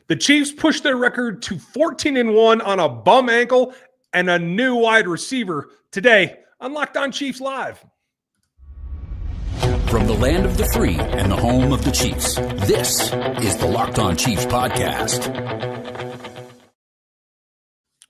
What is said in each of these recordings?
The Chiefs pushed their record to 14-1 on a bum ankle and a new wide receiver today on Locked On Chiefs Live. From the land of the free and the home of the Chiefs, this is the Locked On Chiefs podcast.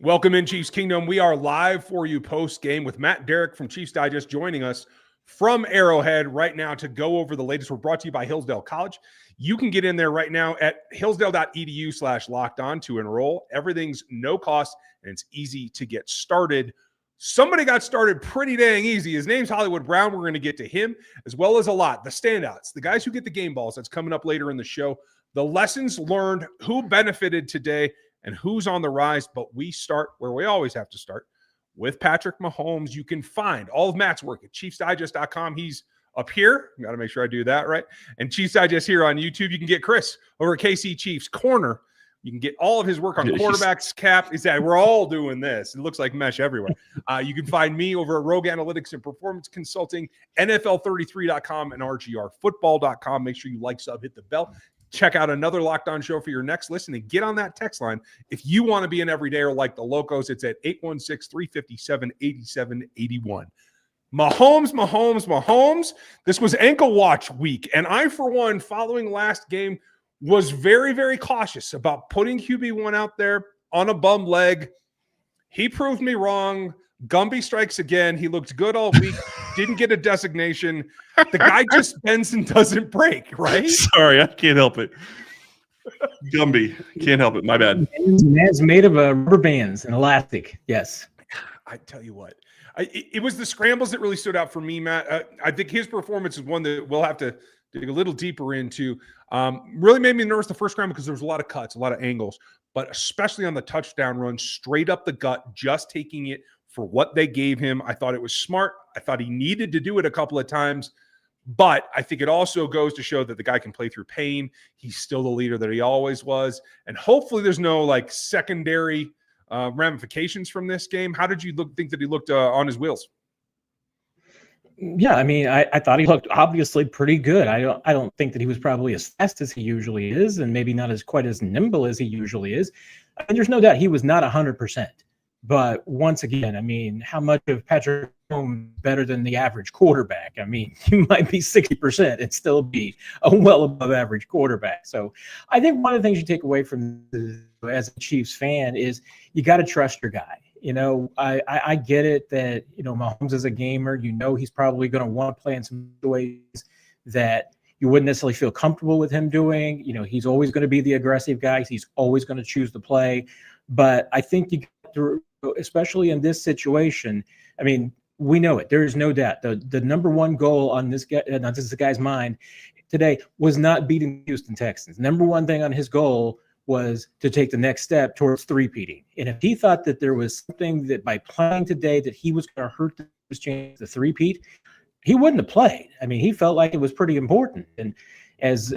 Welcome in, Chiefs Kingdom. We are live for you post-game with Matt Derrick from Chiefs Digest joining us from Arrowhead right now to go over the latest. We're brought to you by Hillsdale College. You can get in there right now at hillsdale.edu/lockedon to enroll. Everything's no cost, and it's easy to get started. Somebody got started pretty dang easy. His name's Hollywood Brown. We're going to get to him as well as a lot. The standouts, the guys who get the game balls. That's coming up later in the show. The lessons learned, who benefited today, and who's on the rise. But we start where we always have to start, with Patrick Mahomes. You can find all of Matt's work at ChiefsDigest.com. He's up here. Got to make sure I do that right. And Chiefs Digest here on YouTube. You can get Chris over at KC Chiefs Corner. You can get all of his work on quarterbacks, cap. We're all doing this. It looks like mesh everywhere. You can find me over at Rogue Analytics and Performance Consulting, NFL33.com, and RGRFootball.com. Make sure you like, sub, hit the bell. Check out another Locked On show for your next listen and get on that text line. If you want to be an everydayer like the Locos, it's at 816-357-8781. Mahomes. This was ankle watch week. And I, for one, following last game, was very, very cautious about putting QB1 out there on a bum leg. He proved me wrong. Gumby strikes again. He looked good all week. Didn't get a designation. The guy just bends and doesn't break, right? Sorry, I can't help it. Gumby. Can't help it. My bad. Man's made of rubber bands and elastic. Yes. I tell you what. It was the scrambles that really stood out for me, Matt. I think his performance is one that we'll have to dig a little deeper into. Really made me nervous the first scramble because there was a lot of cuts, a lot of angles, but especially on the touchdown run, straight up the gut, just taking it for what they gave him. I thought it was smart. I thought he needed to do it a couple of times, but I think it also goes to show that the guy can play through pain. He's still the leader that he always was. And hopefully there's no secondary ramifications from this game. How did you think that he looked on his wheels? Yeah, I mean, I thought he looked obviously pretty good. I don't think that he was probably as fast as he usually is, and maybe not as quite as nimble as he usually is. And there's no doubt he was not 100%. But once again, I mean, how much of Patrick Mahomes better than the average quarterback? I mean, you might be 60% and still be a well above average quarterback. So I think one of the things you take away from this as a Chiefs fan is you got to trust your guy. You know, I get it that, Mahomes is a gamer. He's probably going to want to play in some ways that you wouldn't necessarily feel comfortable with him doing. He's always going to be the aggressive guy. He's always going to choose to play. But I think you got to, especially in this situation, I mean, we know it. There is no doubt. The number one goal on this guy's mind today was not beating the Houston Texans. Number one thing on his goal was to take the next step towards three-peating. And if he thought that there was something that by playing today that he was going to hurt his chance to three-peat, he wouldn't have played. I mean, he felt like it was pretty important. And as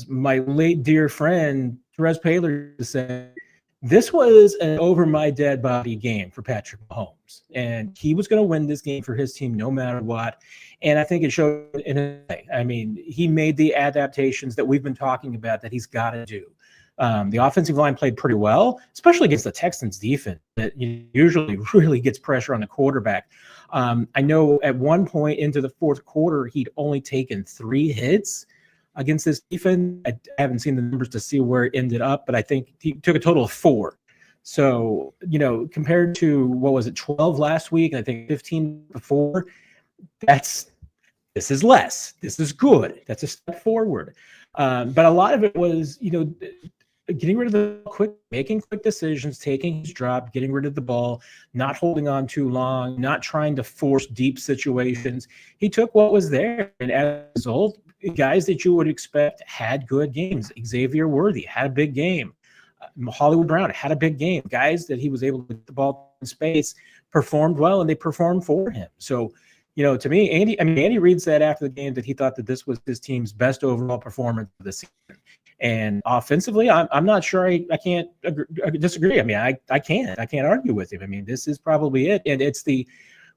my late dear friend Therese Paylor said, this was an over-my-dead-body game for Patrick Mahomes. And he was going to win this game for his team no matter what. And I think it showed in a way. I mean, he made the adaptations that we've been talking about that he's got to do. The offensive line played pretty well, especially against the Texans defense that usually really gets pressure on the quarterback. I know at one point into the fourth quarter, he'd only taken 3 hits against this defense. I haven't seen the numbers to see where it ended up, but I think he took a total of 4. So, compared to, 12 last week, and I think 15 before, this is less. This is good. That's a step forward. But a lot of it was, getting rid of the quick, making quick decisions, taking his drop, getting rid of the ball, not holding on too long, not trying to force deep situations. He took what was there. And as a result, guys that you would expect had good games. Xavier Worthy had a big game. Hollywood Brown had a big game. Guys that he was able to get the ball in space performed well, and they performed for him. So, to me, Andy Reid said after the game that he thought that this was his team's best overall performance of the season. And offensively, I'm not sure I can't disagree. I mean, I can't argue with him. I mean, this is probably it. And it's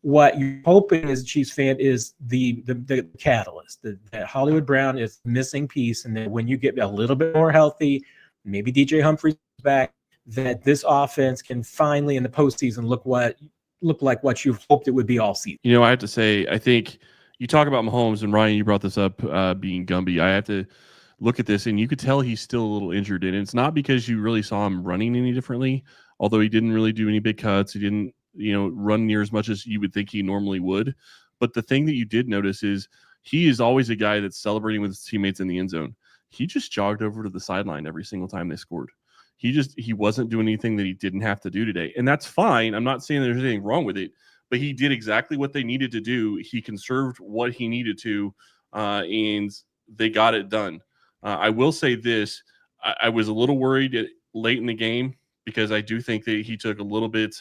what you're hoping as a Chiefs fan is the catalyst, that Hollywood Brown is the missing piece. And that when you get a little bit more healthy, maybe DJ Humphries back, that this offense can finally in the postseason look like what you've hoped it would be all season. You know, I have to say, I think you talk about Mahomes, and Ryan, you brought this up, being Gumby. I have to look at this, and you could tell he's still a little injured. And it's not because you really saw him running any differently, although he didn't really do any big cuts. He didn't, run near as much as you would think he normally would. But the thing that you did notice is he is always a guy that's celebrating with his teammates in the end zone. He just jogged over to the sideline every single time they scored. He wasn't doing anything that he didn't have to do today. And that's fine. I'm not saying there's anything wrong with it, but he did exactly what they needed to do. He conserved what he needed to, and they got it done. I will say this. I was a little worried late in the game because I do think that he took a little bit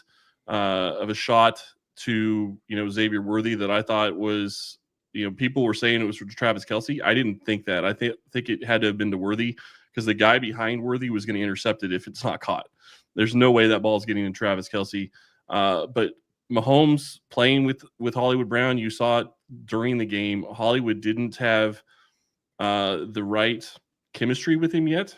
of a shot to, Xavier Worthy that I thought was, people were saying it was for Travis Kelce. I didn't think that. I think it had to have been to Worthy because the guy behind Worthy was going to intercept it if it's not caught. There's no way that ball is getting to Travis Kelce. But Mahomes playing with Hollywood Brown, you saw it during the game. Hollywood didn't have the right chemistry with him yet.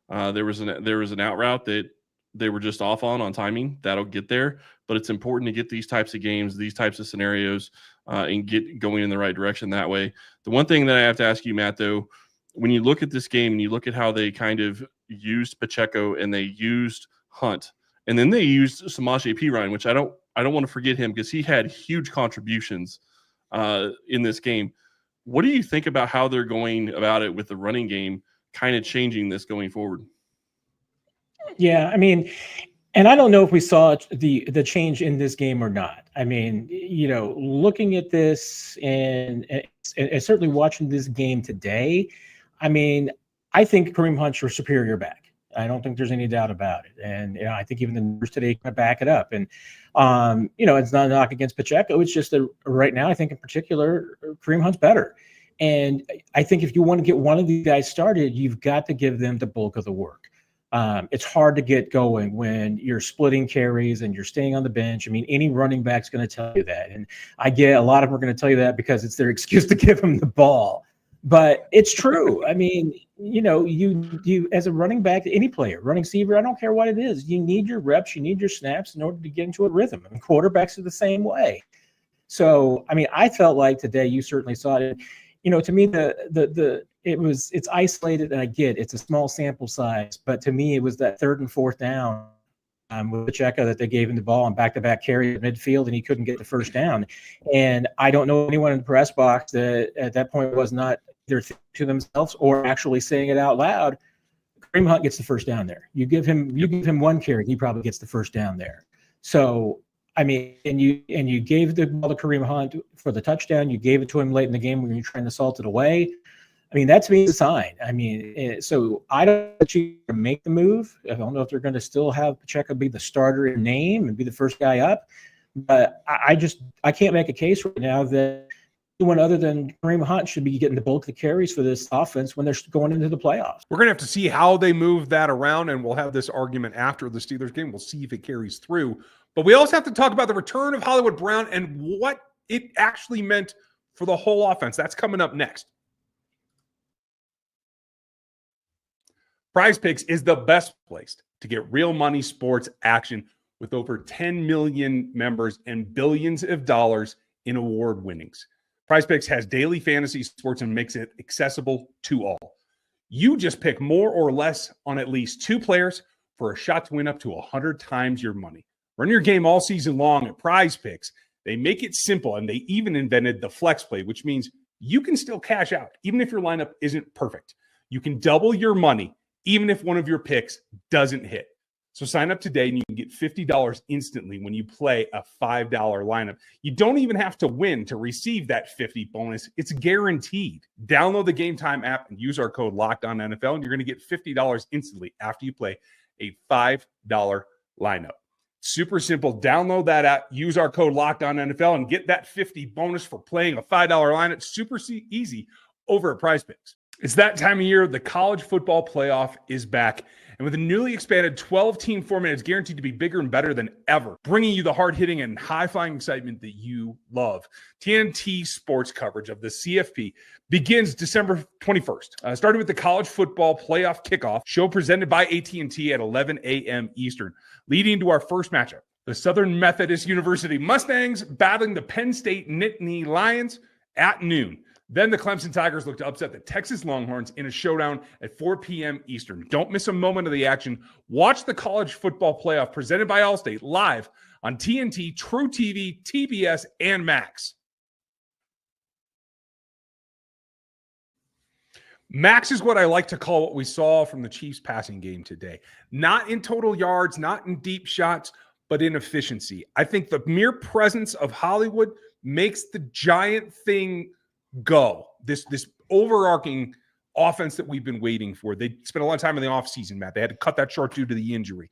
There was an out route that they were just off on timing. That'll get there, but it's important to get these types of games, these types of scenarios, and get going in the right direction that way. The one thing that I have to ask you, Matt, though, when you look at this game and you look at how they kind of used Pacheco and they used Hunt, and then they used Samaje Perine, which I don't want to forget him because he had huge contributions in this game. What do you think about how they're going about it with the running game kind of changing this going forward? Yeah, I mean, and I don't know if we saw the change in this game or not. I mean, looking at this and certainly watching this game today, I mean, I think Kareem Hunt's your superior back. I don't think there's any doubt about it. And I think even the numbers today kind of back it up. And it's not a knock against Pacheco. It's just that right now, I think in particular, Kareem Hunt's better. And I think if you want to get one of these guys started, you've got to give them the bulk of the work. It's hard to get going when you're splitting carries and you're staying on the bench. I mean, any running back's going to tell you that. And I get a lot of them are going to tell you that because it's their excuse to give them the ball. But it's true. I mean, you as a running back, any player, running receiver, I don't care what it is. You need your reps, you need your snaps in order to get into a rhythm. And quarterbacks are the same way. So, I mean, I felt like today you certainly saw it. To me, it's isolated, and I get it's a small sample size, but to me, it was that 3rd and 4th down with Pacheco that they gave him the ball on back-to-back carry at midfield, and he couldn't get the first down. And I don't know anyone in the press box that at that point was not either thinking to themselves or actually saying it out loud. Kareem Hunt gets the first down there. You give him one carry, he probably gets the first down there. So. I mean, and you gave the ball to Kareem Hunt for the touchdown. You gave it to him late in the game when you're trying to salt it away. I mean, that's me a sign. I mean, so I don't want you to make the move. I don't know if they're going to still have Pacheco be the starter in name and be the first guy up. But I can't make a case right now that anyone other than Kareem Hunt should be getting the bulk of the carries for this offense when they're going into the playoffs. We're going to have to see how they move that around, and we'll have this argument after the Steelers game. We'll see if it carries through. But we also have to talk about the return of Hollywood Brown and what it actually meant for the whole offense. That's coming up next. Prize Picks is the best place to get real money sports action with over 10 million members and billions of dollars in award winnings. Prize Picks has daily fantasy sports and makes it accessible to all. You just pick more or less on at least 2 players for a shot to win up to 100 times your money. Run your game all season long at Prize Picks. They make it simple, and they even invented the flex play, which means you can still cash out even if your lineup isn't perfect. You can double your money even if one of your picks doesn't hit. So sign up today and you can get $50 instantly when you play a $5 lineup. You don't even have to win to receive that $50 bonus. It's guaranteed. Download the Gametime app and use our code LOCKEDONNFL, and you're going to get $50 instantly after you play a $5 lineup. Super simple. Download that app, use our code LOCKEDONNFL, and get that $50 bonus for playing a $5 lineup. Super easy over at Prize Picks. It's that time of year. The college football playoff is back. And with a newly expanded 12-team format, it's guaranteed to be bigger and better than ever, bringing you the hard-hitting and high-flying excitement that you love. TNT sports coverage of the CFP begins December 21st, starting with the college football playoff kickoff show presented by AT&T at 11 a.m. Eastern, leading to our first matchup. The Southern Methodist University Mustangs battling the Penn State Nittany Lions at noon. Then the Clemson Tigers look to upset the Texas Longhorns in a showdown at 4 p.m. Eastern. Don't miss a moment of the action. Watch the college football playoff presented by Allstate live on TNT, True TV, TBS, and Max. Max is what I like to call what we saw from the Chiefs passing game today. Not in total yards, not in deep shots, but in efficiency. I think the mere presence of Hollywood makes the giant thing go. This overarching offense that we've been waiting for. They spent a lot of time in the offseason, Matt. They had to cut that short due to the injury.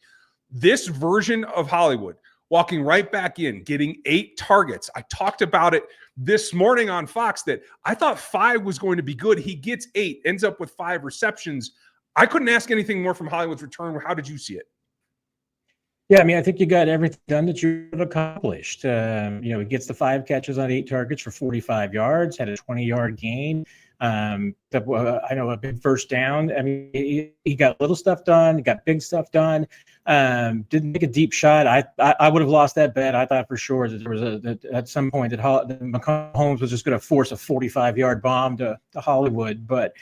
This version of Hollywood, walking right back in, getting 8 targets. I talked about it this morning on Fox that I thought 5 was going to be good. He gets 8, ends up with 5 receptions. I couldn't ask anything more from Hollywood's return. How did you see it? Yeah, I mean, I think you got everything done that you have accomplished. He gets the 5 catches on 8 targets for 45 yards, had a 20-yard gain. I know a big first down. I mean, he got little stuff done, he got big stuff done. Didn't make a deep shot. I would have lost that bet. I thought for sure that there was at some point that Mahomes was just going to force a 45-yard bomb to Hollywood. But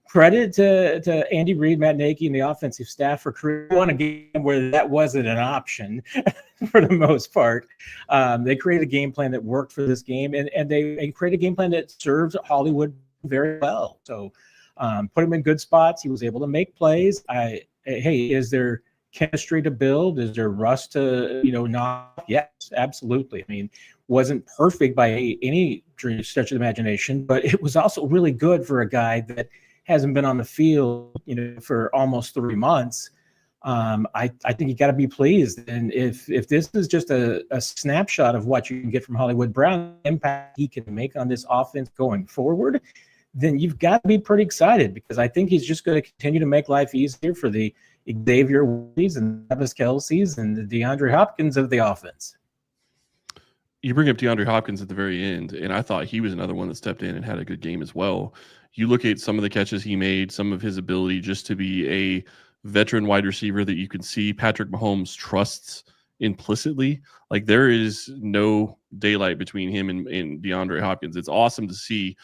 credit to Andy Reid, Matt Nagy, and the offensive staff for creating a game where that wasn't an option for the most part. They created a game plan that worked for this game, and they created a game plan that serves Hollywood very well. So put him in good spots. He was able to make plays. Is there chemistry to build? Is there rust to knock? Yes, absolutely. I mean, wasn't perfect by any stretch of the imagination, but it was also really good for a guy that hasn't been on the field, for almost 3 months. I think you got to be pleased. And if this is just a snapshot of what you can get from Hollywood Brown, impact he can make on this offense going forward, then you've got to be pretty excited, because I think he's just going to continue to make life easier for the Xavier Woods and Travis Kelce's and the DeAndre Hopkins of the offense. You bring up DeAndre Hopkins at the very end, and I thought he was another one that stepped in and had a good game as well. You look at some of the catches he made, some of his ability just to be a veteran wide receiver that you can see Patrick Mahomes trusts implicitly. Like, there is no daylight between him and DeAndre Hopkins. It's awesome to see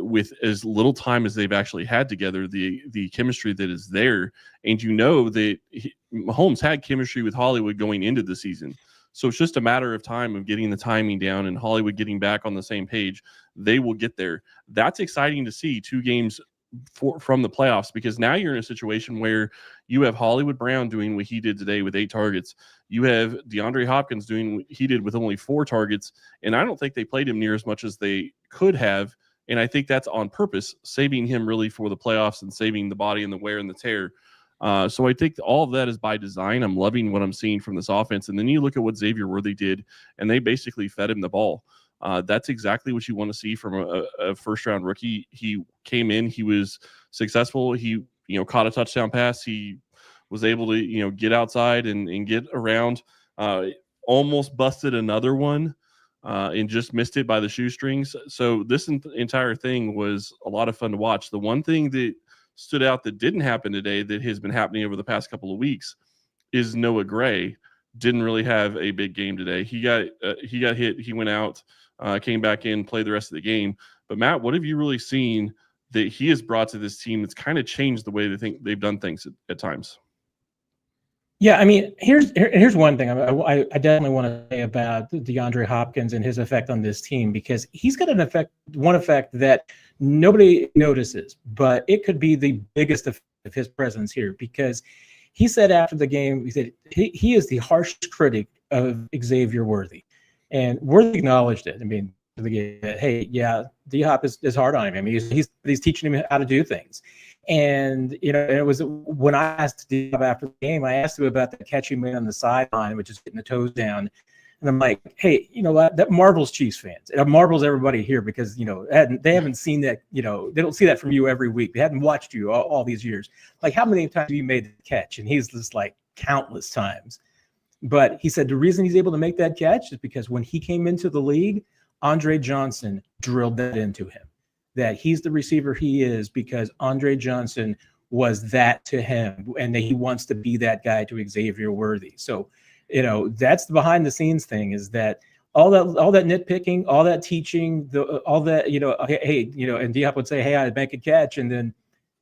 with as little time as they've actually had together, the chemistry that is there. And that Mahomes had chemistry with Hollywood going into the season. So it's just a matter of time of getting the timing down and Hollywood getting back on the same page. They will get there. That's exciting to see 2 games from the playoffs, because now you're in a situation where you have Hollywood Brown doing what he did today with 8 targets. You have DeAndre Hopkins doing what he did with only 4 targets. And I don't think they played him near as much as they could have. And I think that's on purpose, saving him really for the playoffs and saving the body and the wear and the tear. So I think all of that is by design. I'm loving what I'm seeing from this offense. And then you look at what Xavier Worthy did, and they basically fed him the ball. That's exactly what you want to see from a first-round rookie. He came in, he was successful. He, caught a touchdown pass. He was able to, get outside and get around. Almost busted another one and just missed it by the shoestrings. So this entire thing was a lot of fun to watch. The one thing that stood out that didn't happen today that has been happening over the past couple of weeks is Noah Gray didn't really have a big game today. He got hit. He went out, came back in, played the rest of the game. But Matt, what have you really seen that he has brought to this team that's kind of changed the way they've done things at times? Yeah, I mean, here's one thing I definitely want to say about DeAndre Hopkins and his effect on this team, because he's got one effect that nobody notices, but it could be the biggest effect of his presence here, because he said after the game, he said he is the harsh critic of Xavier Worthy, and Worthy acknowledged it. I mean, hey, yeah, D-Hop is hard on him. I mean, he's teaching him how to do things. And, it was when I asked D-Hop after the game, I asked him about the catch he made on the sideline, which is getting the toes down. And I'm like, hey, you know what? That marvels Chiefs fans. It marvels everybody here because, they haven't seen that, they don't see that from you every week. They haven't watched you all these years. Like, how many times have you made the catch? And he's just like countless times. But he said the reason he's able to make that catch is because when he came into the league, Andre Johnson drilled that into him, that he's the receiver he is because Andre Johnson was that to him, and that he wants to be that guy to Xavier Worthy. So, that's the behind the scenes thing, is that all that nitpicking, all that teaching, all that, and Diop would say, hey, I make a catch. And then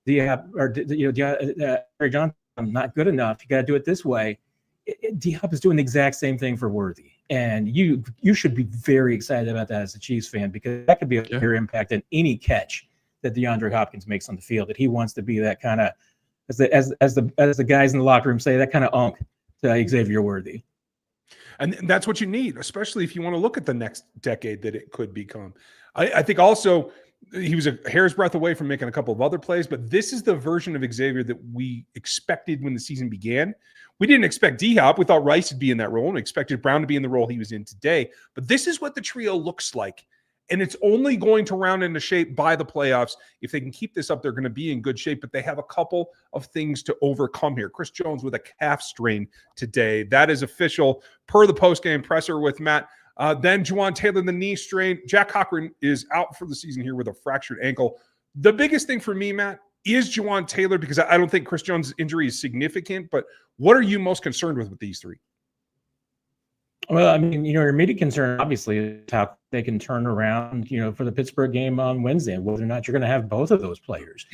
Andre Johnson, I'm not good enough. You got to do it this way. Diop is doing the exact same thing for Worthy. And you should be very excited about that as a Chiefs fan, because that could be a bigger impact than any catch that DeAndre Hopkins makes on the field. That he wants to be that kind of, as the guys in the locker room say, that kind of unk to Xavier Worthy. And that's what you need, especially if you want to look at the next decade that it could become. I think also he was a hair's breadth away from making a couple of other plays, but this is the version of Xavier that we expected when the season began. We didn't expect D-Hop. We thought Rice would be in that role, and expected Brown to be in the role he was in today. But this is what the trio looks like. And it's only going to round into shape by the playoffs. If they can keep this up, they're going to be in good shape, but they have a couple of things to overcome here. Chris Jones with a calf strain today. That is official per the postgame presser with Matt. Then Juwan Taylor, the knee strain. Jack Cochran is out for the season here with a fractured ankle. The biggest thing for me, Matt, is Juwan Taylor, because I don't think Chris Jones' injury is significant, but what are you most concerned with these three? Well, I mean, your immediate concern, obviously, is how they can turn around, for the Pittsburgh game on Wednesday, whether or not you're going to have both of those players.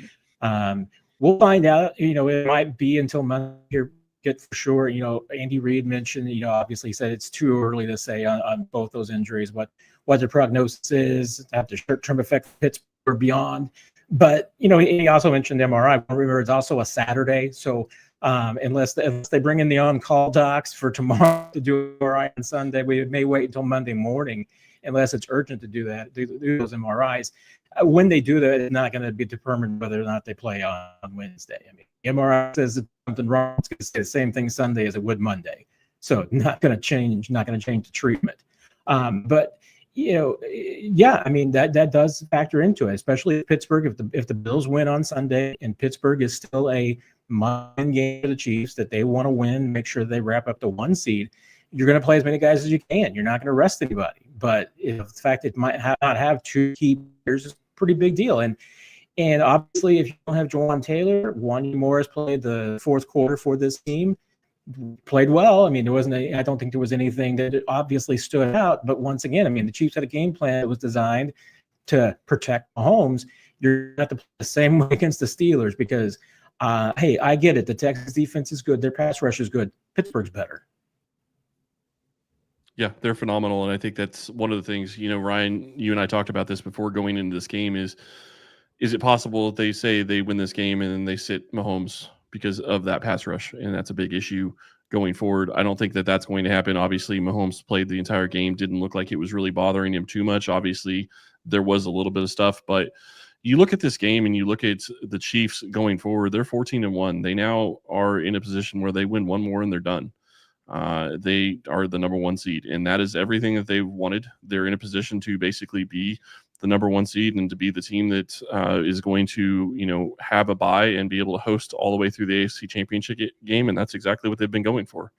We'll find out. It might be until Monday here, get for sure. Andy Reid mentioned, obviously he said it's too early to say on both those injuries what the prognosis is, have the short-term effect for Pittsburgh or beyond. But, he also mentioned MRI. Remember, it's also a Saturday, so unless they bring in the on-call docs for tomorrow to do MRI on Sunday, we may wait until Monday morning, unless it's urgent to do that, do those MRIs. When they do that, it's not going to be determined whether or not they play on Wednesday. I mean, MRI says it's something wrong. It's going to say the same thing Sunday as it would Monday. So not going to change the treatment. But I mean, that does factor into it, especially Pittsburgh. If the Bills win on Sunday and Pittsburgh is still a mind game for the Chiefs that they want to win, make sure they wrap up the 1 seed, you're going to play as many guys as you can. You're not going to rest anybody. But the fact that it might not have 2 key players is a pretty big deal. And obviously, if you don't have Juwan Taylor, Wanya Morris played the fourth quarter for this team, played well. I mean, I don't think there was anything that obviously stood out. But once again, I mean, the Chiefs had a game plan that was designed to protect Mahomes. You're going to have to play the same way against the Steelers because, hey, I get it. The Texans defense is good. Their pass rush is good. Pittsburgh's better. Yeah, they're phenomenal. And I think that's one of the things, Ryan, you and I talked about this before going into this game is it possible that they say they win this game and then they sit Mahomes because of that pass rush? And that's a big issue going forward. I don't think that that's going to happen. Obviously, Mahomes played the entire game, didn't look like it was really bothering him too much. Obviously, there was a little bit of stuff, but you look at this game and you look at the Chiefs going forward, they're 14-1. They now are in a position where they win one more and they're done. They are the number 1 seed, and that is everything that they wanted. They're in a position to basically be the number 1 seed and to be the team that is going to, have a bye and be able to host all the way through the AFC Championship game, and that's exactly what they've been going for.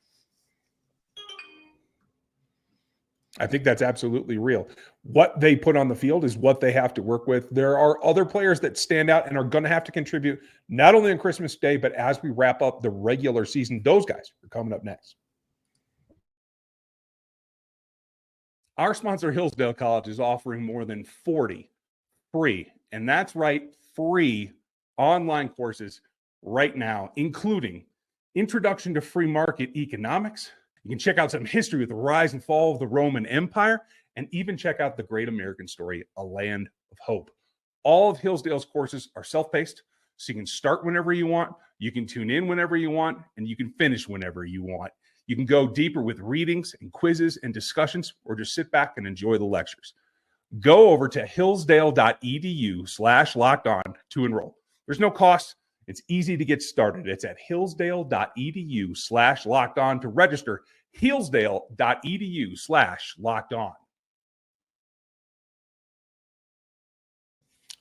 I think that's absolutely real. What they put on the field is what they have to work with. There are other players that stand out and are going to have to contribute, not only on Christmas Day, but as we wrap up the regular season. Those guys are coming up next. Our sponsor, Hillsdale College, is offering more than 40 free, and that's right, free online courses right now, including Introduction to Free Market Economics. You can check out some history with the rise and fall of the Roman Empire, and even check out The Great American Story, A Land of Hope. All of Hillsdale's courses are self-paced, so you can start whenever you want, you can tune in whenever you want, and you can finish whenever you want. You can go deeper with readings and quizzes and discussions, or just sit back and enjoy the lectures. Go over to hillsdale.edu/lockedon to enroll. There's no cost. It's easy to get started. It's at hillsdale.edu/lockedon to register. hillsdale.edu/locked-on.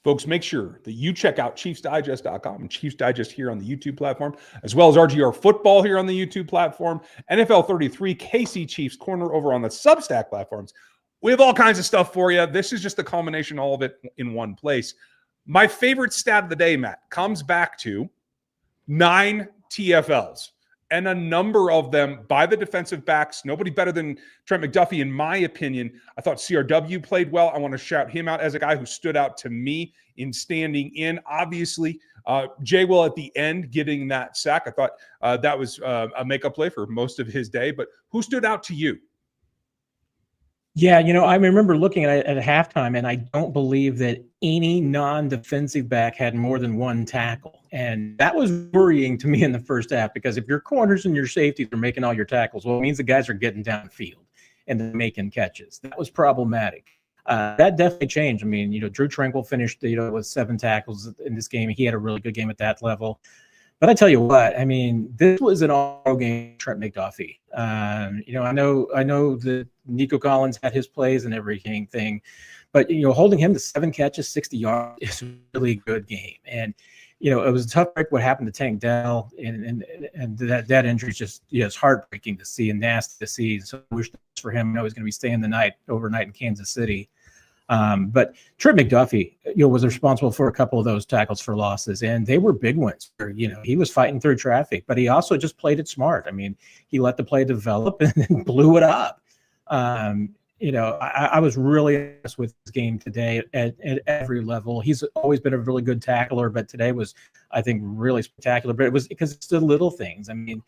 Folks, make sure that you check out ChiefsDigest.com and Chiefs Digest here on the YouTube platform, as well as RGR Football here on the YouTube platform, NFL 33, KC Chiefs Corner over on the Substack platforms. We have all kinds of stuff for you. This is just a culmination, all of it in one place. My favorite stat of the day, Matt, comes back to 9 TFLs. And a number of them by the defensive backs. Nobody better than Trent McDuffie, in my opinion. I thought CRW played well. I want to shout him out as a guy who stood out to me in standing in. Obviously, Jay Will at the end getting that sack. I thought that was a makeup play for most of his day. But who stood out to you? Yeah, I remember looking at halftime, and I don't believe that any non-defensive back had more than one tackle. And that was worrying to me in the first half, because if your corners and your safeties are making all your tackles, well, it means the guys are getting downfield and they're making catches. That was problematic. That definitely changed. I mean, Drew Tranquil finished, with 7 tackles in this game. He had a really good game at that level. But I tell you what, I mean, this was an all game Trent McDuffie. I know that Nico Collins had his plays and everything, but holding him to 7 catches, 60 yards is a really good game. And it was a tough break what happened to Tank Dell, and that injury is just it's heartbreaking to see and nasty to see. So I wish for him. I know he's going to be staying overnight in Kansas City. But Trent McDuffie, was responsible for a couple of those tackles for losses, and they were big ones. He was fighting through traffic, but he also just played it smart. I mean, he let the play develop and then blew it up. I was really impressed with his game today at every level. He's always been a really good tackler, but today was, I think, really spectacular. But it was because it's the little things. I mean,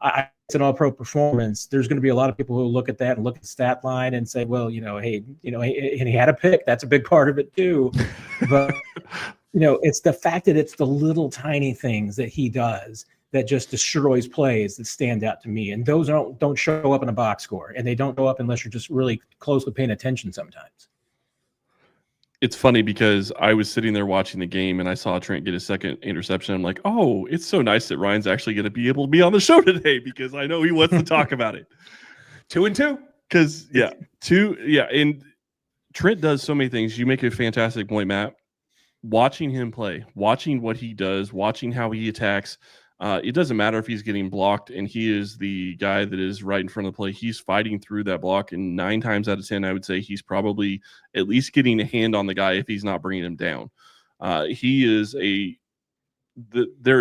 it's an all-pro performance. There's going to be a lot of people who look at that and look at the stat line and say, well, hey, and he had a pick. That's a big part of it too. But, it's the fact that it's the little tiny things that he does that just destroys plays that stand out to me. And those don't show up in a box score, and they don't show up unless you're just really closely paying attention sometimes. It's funny because I was sitting there watching the game and I saw Trent get his second interception. I'm like, oh, it's so nice that Ryan's actually going to be able to be on the show today, because I know he wants to talk about it. 2-2. Because, and Trent does so many things. You make a fantastic point, Matt. Watching him play, watching what he does, watching how he attacks, it doesn't matter if he's getting blocked and he is the guy that is right in front of the play. He's fighting through that block, and 9 times out of 10, I would say he's probably at least getting a hand on the guy if he's not bringing him down. There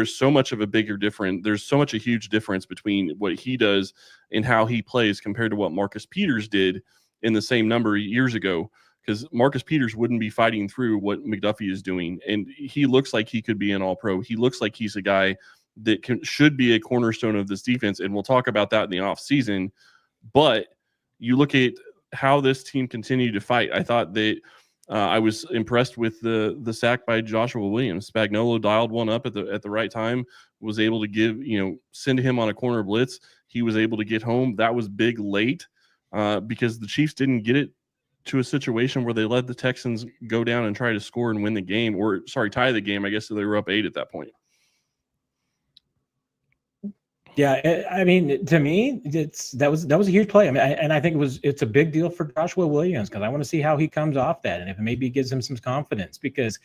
is so much of a bigger difference. There's so much a huge difference between what he does and how he plays compared to what Marcus Peters did in the same number of years ago, because Marcus Peters wouldn't be fighting through what McDuffie is doing. And he looks like he could be an all-pro. He looks like he's a guy that should be a cornerstone of this defense. And we'll talk about that in the offseason. But you look at how this team continued to fight. I thought that I was impressed with the sack by Joshua Williams. Spagnuolo dialed one up at the right time, was able to send him on a corner blitz. He was able to get home. That was big late because the Chiefs didn't get it to a situation where they let the Texans go down and try to score and win the game, tie the game. I guess they were up 8 at that point. Yeah, I mean, to me, that was a huge play. I mean, I think it's a big deal for Joshua Williams, because I want to see how he comes off that, and if maybe it gives him some confidence. Because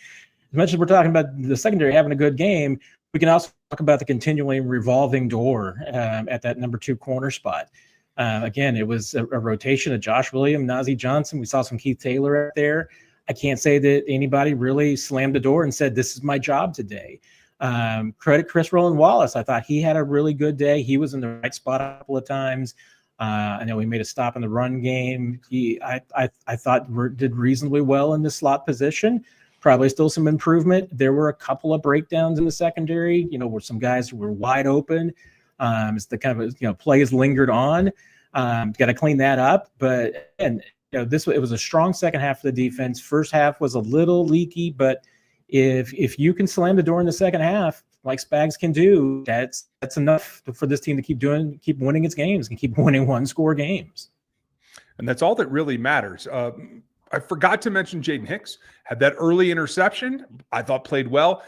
as much as we're talking about the secondary having a good game, we can also talk about the continually revolving door at that number 2 corner spot. Again, it was a rotation of Josh Williams, Najee Johnson. We saw some Keith Taylor out there. I can't say that anybody really slammed the door and said, "This is my job today." Credit Chris Roland Wallace. I thought he had a really good day. He was in the right spot a couple of times. I know he made a stop in the run game. I thought did reasonably well in the slot position. Probably still some improvement. There were a couple of breakdowns in the secondary, where some guys were wide open. It's the kind of, plays lingered on. Got to clean that up. But, it was a strong second half of the defense. First half was a little leaky, but if you can slam the door in the second half, like Spags can do, that's enough for this team to keep winning its games and keep winning 1-score games. And that's all that really matters. I forgot to mention Jaden Hicks had that early interception. I thought played well.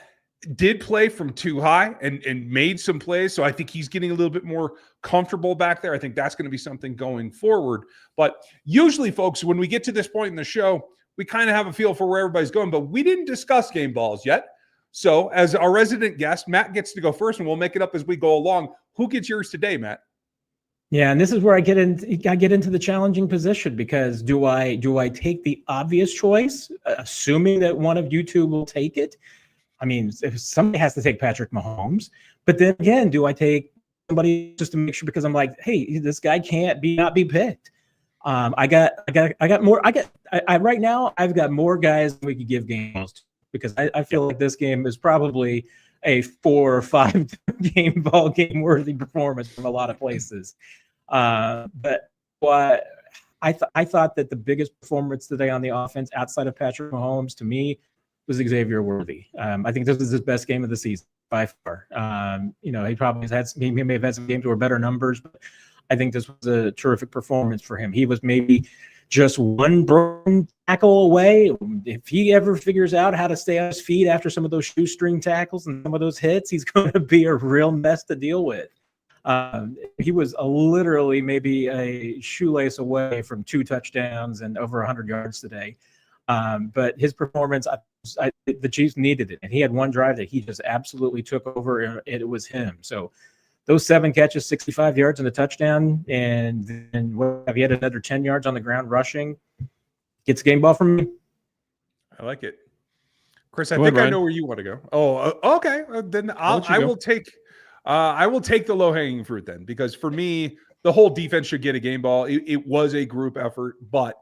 did play from too high and made some plays. So I think he's getting a little bit more comfortable back there. I think that's going to be something going forward. But usually, folks, when we get to this point in the show, we kind of have a feel for where everybody's going, but we didn't discuss game balls yet. So as our resident guest, Matt gets to go first, and we'll make it up as we go along. Who gets yours today, Matt? Yeah, and this is where I get into the challenging position, because do I take the obvious choice, assuming that one of you two will take it? I mean, if somebody has to take Patrick Mahomes, but then again, do I take somebody just to make sure, because I'm like, hey, this guy can't not be picked. Right now I've got more guys than we could give games to, because I feel like this game is probably a 4 or 5 game worthy performance from a lot of places. But what I thought that the biggest performance today on the offense outside of Patrick Mahomes, to me, was Xavier Worthy. I think this was his best game of the season by far. He probably he may have had some games where better numbers, but I think this was a terrific performance for him. He was maybe just one broken tackle away. If he ever figures out how to stay on his feet after some of those shoestring tackles and some of those hits, he's going to be a real mess to deal with. He was literally maybe a shoelace away from 2 touchdowns and over 100 yards today. But his performance, the Chiefs needed it. And he had one drive that he just absolutely took over, and it was him. So those 7 catches, 65 yards and a touchdown, and then he had another 10 yards on the ground rushing. Gets a game ball from me. I like it. Chris, I think I know where you want to go. Oh, okay. Then I will take the low-hanging fruit then, because for me, the whole defense should get a game ball. It was a group effort, but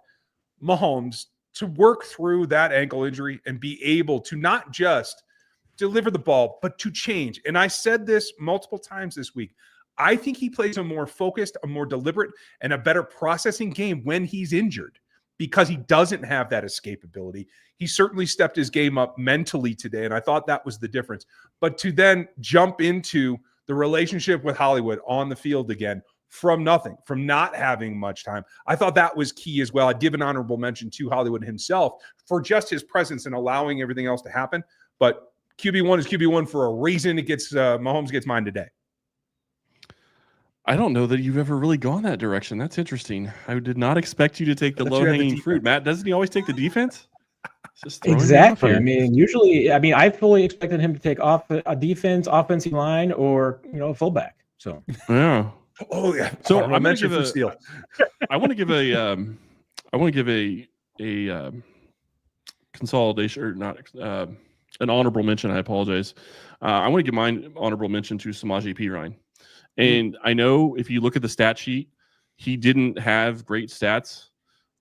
Mahomes, to work through that ankle injury and be able to not just deliver the ball, but to change. And I said this multiple times this week. I think he plays a more focused, a more deliberate, and a better processing game when he's injured, because he doesn't have that escapability. He certainly stepped his game up mentally today, and I thought that was the difference. But to then jump into the relationship with Hollywood on the field again from nothing, from not having much time, I thought that was key as well. I'd give an honorable mention to Hollywood himself for just his presence and allowing everything else to happen. But QB1 is QB1 for a reason. It gets Mahomes gets mine today. I don't know that you've ever really gone that direction. That's interesting. I did not expect you to take the low-hanging fruit. Matt, doesn't he always take the defense? Exactly. I mean, I fully expected him to take off a defense, offensive line, or fullback. So yeah. Oh yeah. So I'm going to give a. I want to give a consolidation, or not an honorable mention. I apologize. I want to give mine honorable mention to Samaje Perine. And I know if you look at the stat sheet, he didn't have great stats,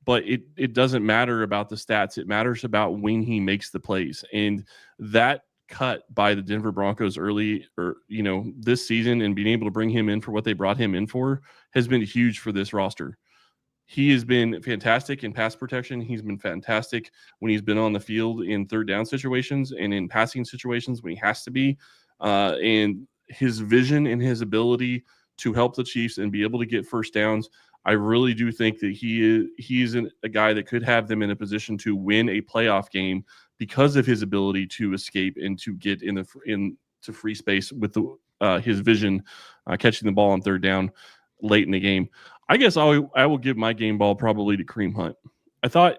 but it doesn't matter about the stats. It matters about when he makes the plays. And that cut by the Denver Broncos early, this season, and being able to bring him in for what they brought him in for has been huge for this roster. He has been fantastic in pass protection. He's been fantastic when he's been on the field in third down situations and in passing situations when he has to be. And his vision and his ability to help the Chiefs and be able to get first downs, I really do think that he's a guy that could have them in a position to win a playoff game because of his ability to escape and to get into free space with his vision, catching the ball on third down late in the game. I guess I will give my game ball probably to Kareem Hunt. I thought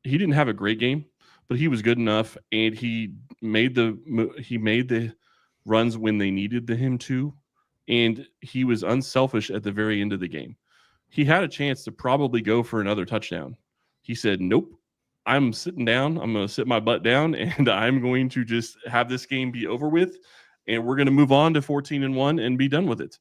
he didn't have a great game, but he was good enough, and he made the runs when they needed him to, and he was unselfish at the very end of the game. He had a chance to probably go for another touchdown. He said, nope, I'm sitting down. I'm going to sit my butt down, and I'm going to just have this game be over with, and we're going to move on to 14-1 and be done with it.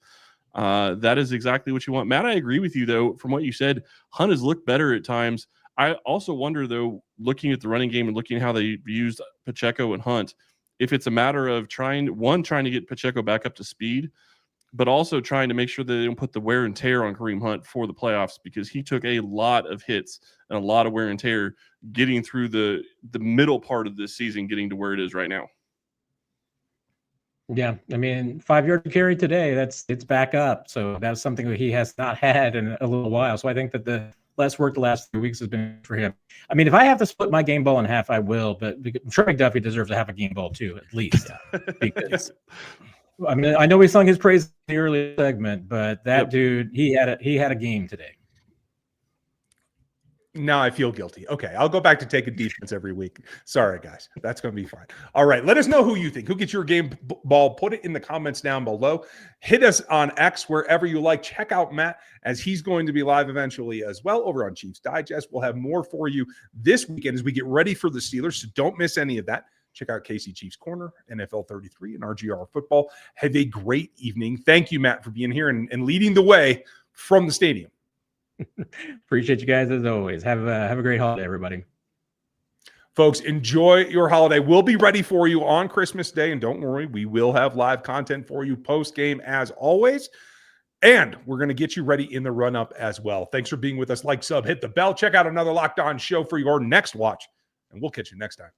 That is exactly what you want. Matt, I agree with you, though, from what you said. Hunt has looked better at times. I also wonder, though, looking at the running game and looking at how they used Pacheco and Hunt, if it's a matter of trying to get Pacheco back up to speed, but also trying to make sure that they don't put the wear and tear on Kareem Hunt for the playoffs, because he took a lot of hits and a lot of wear and tear getting through the middle part of this season, getting to where it is right now. Yeah, I mean, 5-yard carry today, it's back up. So that's something that he has not had in a little while. So I think that the less work the last 3 weeks has been for him. I mean, if I have to split my game ball in half, I will. But Trey McDuffie deserves to have a game ball too, at least. Because I mean, I know we sung his praise in the early segment, but that dude, he had a game today. Now I feel guilty. Okay, I'll go back to taking defense every week. Sorry, guys. That's going to be fine. All right, let us know who you think. Who gets your game ball? Put it in the comments down below. Hit us on X, wherever you like. Check out Matt, as he's going to be live eventually as well over on Chiefs Digest. We'll have more for you this weekend as we get ready for the Steelers, so don't miss any of that. Check out Casey Chiefs Corner, NFL 33, and RGR Football. Have a great evening. Thank you, Matt, for being here and leading the way from the stadium. Appreciate you guys as always. Have a great holiday, everybody. Folks, enjoy your holiday. We'll be ready for you on Christmas Day, and don't worry, we will have live content for you post-game as always. And we're going to get you ready in the run-up as well. Thanks for being with us. Like, sub, hit the bell. Check out another Locked On show for your next watch, and we'll catch you next time.